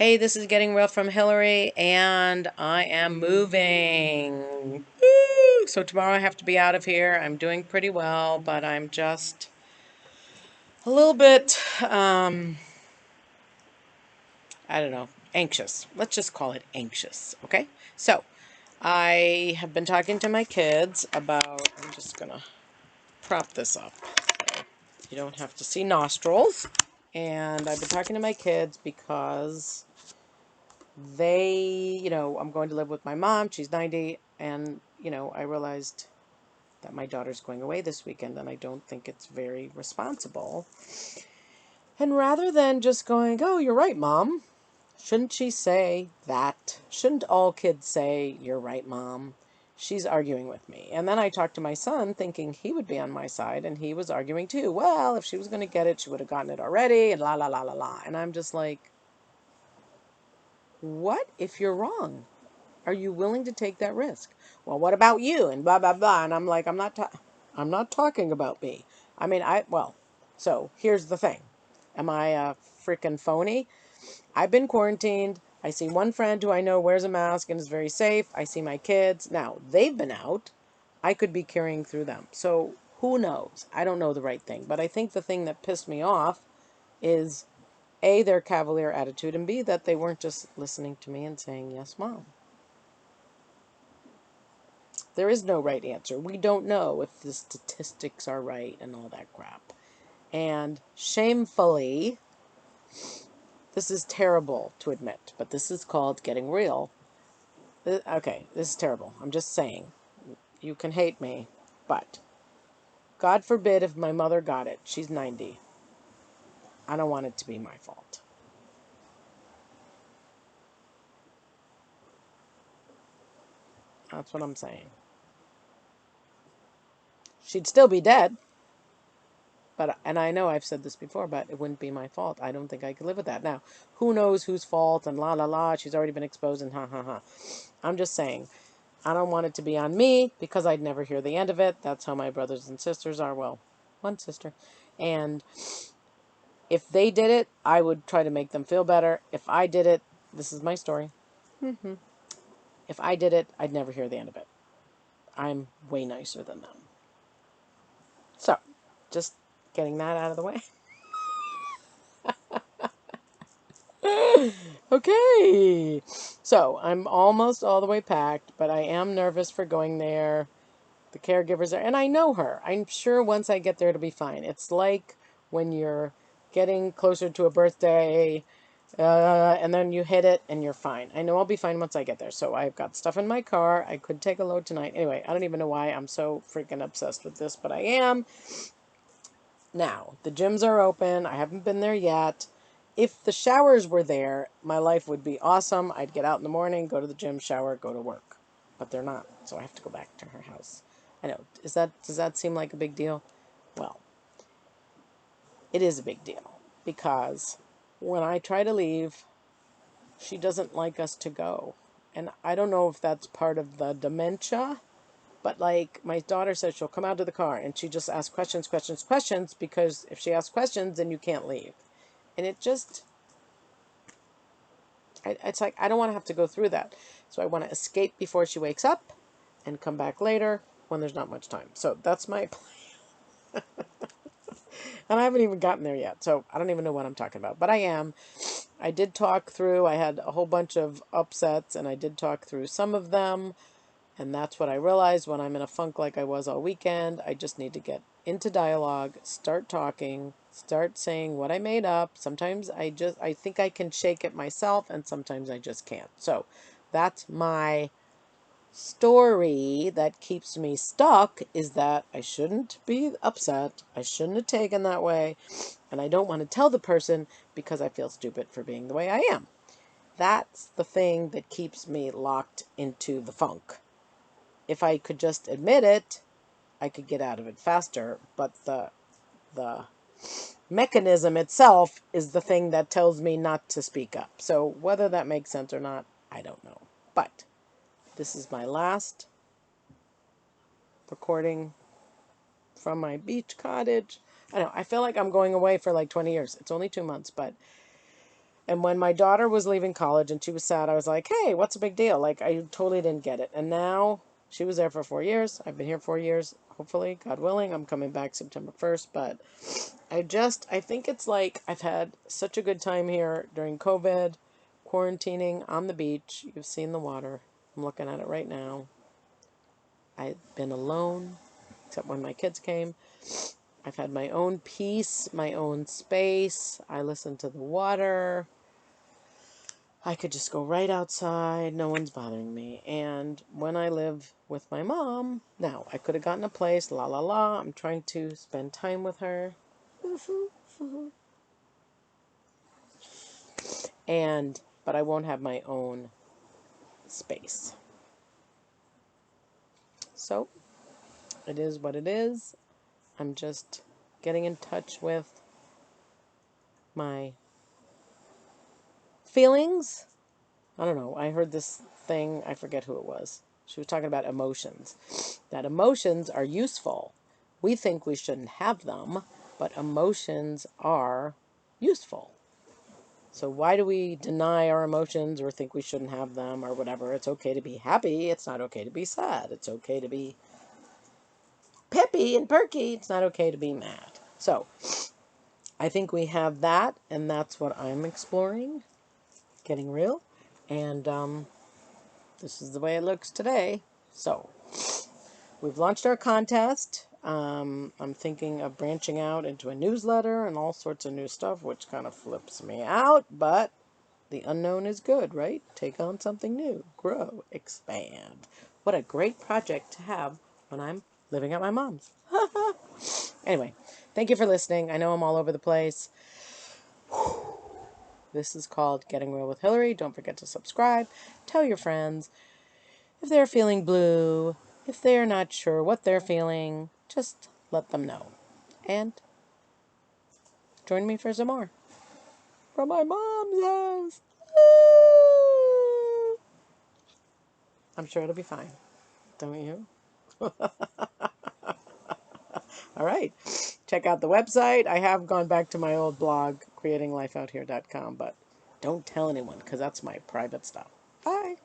Hey, this is Getting Real from Hillary, and I am moving. Woo! So tomorrow I have to be out of here. I'm doing pretty well, but I'm just a little bit, I don't know, anxious. Let's just call it anxious, okay? So I have been talking to my kids about, I'm just gonna prop this up so you don't have to see nostrils. And I've been talking to my kids because I'm going to live with my mom. She's 90, and, I realized that my daughter's going away this weekend, and I don't think it's very responsible. And rather than just going, oh, you're right, Mom, shouldn't she say that? Shouldn't all kids say, you're right, Mom? She's arguing with me. And then I talked to my son thinking he would be on my side, and he was arguing too. Well, if she was going to get it, she would have gotten it already, and la, la, la, la, la. And I'm just like, what if you're wrong? Are you willing to take that risk? Well, what about you? And blah blah blah. And I'm like, I'm not talking about me. I mean, so here's the thing. Am I a freaking phony? I've been quarantined. I see one friend who I know wears a mask and is very safe. I see my kids. Now, they've been out. I could be carrying through them. So, who knows? I don't know the right thing, but I think the thing that pissed me off is A, their cavalier attitude, and B, that they weren't just listening to me and saying, yes, Mom. There is no right answer. We don't know if the statistics are right and all that crap. And shamefully, this is terrible to admit, but this is called getting real. Okay, this is terrible. I'm just saying. You can hate me, but God forbid if my mother got it. She's 90. I don't want it to be my fault. That's what I'm saying. She'd still be dead. And I know I've said this before, but it wouldn't be my fault. I don't think I could live with that. Now, who knows whose fault and la la la, she's already been exposed and ha ha ha. I'm just saying, I don't want it to be on me because I'd never hear the end of it. That's how my brothers and sisters are. Well, one sister. And if they did it, I would try to make them feel better. If I did it, this is my story. If I did it, I'd never hear the end of it. I'm way nicer than them. So, just getting that out of the way. Okay. So, I'm almost all the way packed, but I am nervous for going there. The caregivers are, and I know her. I'm sure once I get there, it'll be fine. It's like when you're getting closer to a birthday, and then you hit it and you're fine. I know I'll be fine once I get there. So I've got stuff in my car. I could take a load tonight. Anyway, I don't even know why I'm so freaking obsessed with this, but I am. Now, the gyms are open. I haven't been there yet. If the showers were there, my life would be awesome. I'd get out in the morning, go to the gym, shower, go to work. But they're not, so I have to go back to her house. I know. Does that seem like a big deal? Well, it is a big deal because when I try to leave, she doesn't like us to go. And I don't know if that's part of the dementia, but like my daughter says, she'll come out to the car and she just asks questions, questions, questions, because if she asks questions, then you can't leave. And it's like, I don't want to have to go through that. So I want to escape before she wakes up and come back later when there's not much time. So that's my plan. And I haven't even gotten there yet. So I don't even know what I'm talking about, but I am. I did talk through, I had a whole bunch of upsets and I did talk through some of them. And that's what I realized when I'm in a funk like I was all weekend. I just need to get into dialogue, start talking, start saying what I made up. Sometimes I think I can shake it myself and sometimes I just can't. So that's my story that keeps me stuck, is that I shouldn't be upset. I shouldn't have taken that way. And I don't want to tell the person because I feel stupid for being the way I am. That's the thing that keeps me locked into the funk. If I could just admit it, I could get out of it faster. But the mechanism itself is the thing that tells me not to speak up. So whether that makes sense or not, I don't know. But this is my last recording from my beach cottage. I know, I feel like I'm going away for like 20 years. It's only 2 months, but And when my daughter was leaving college and she was sad, I was like, hey, what's a big deal? Like, I totally didn't get it. And now she was there for 4 years. I've been here 4 years. Hopefully, God willing, I'm coming back September 1st. But I think it's like I've had such a good time here during COVID, quarantining on the beach. You've seen the water. I'm looking at it right now. I've been alone, except when my kids came. I've had my own peace, my own space. I listen to the water. I could just go right outside. No one's bothering me. And when I live with my mom, now I could have gotten a place, la la la. I'm trying to spend time with her. But I won't have my own space. So it is what it is. I'm just getting in touch with my feelings. I don't know. I heard this thing. I forget who it was. She was talking about emotions. That emotions are useful. We think we shouldn't have them, but emotions are useful. So why do we deny our emotions or think we shouldn't have them or whatever? It's okay to be happy. It's not okay to be sad. It's okay to be peppy and perky. It's not okay to be mad. So I think we have that, and that's what I'm exploring, getting real. And this is the way it looks today. So we've launched our contest. I'm thinking of branching out into a newsletter and all sorts of new stuff, which kind of flips me out, but the unknown is good, right? Take on something new, grow, expand. What a great project to have when I'm living at my mom's. Anyway, thank you for listening. I know I'm all over the place. This is called Getting Real with Hillary. Don't forget to subscribe. Tell your friends. If they're feeling blue, if they're not sure what they're feeling, just let them know. And join me for some more. From my mom's house. I'm sure it'll be fine. Don't you? All right. Check out the website. I have gone back to my old blog, creatinglifeouthere.com, but don't tell anyone because that's my private stuff. Bye.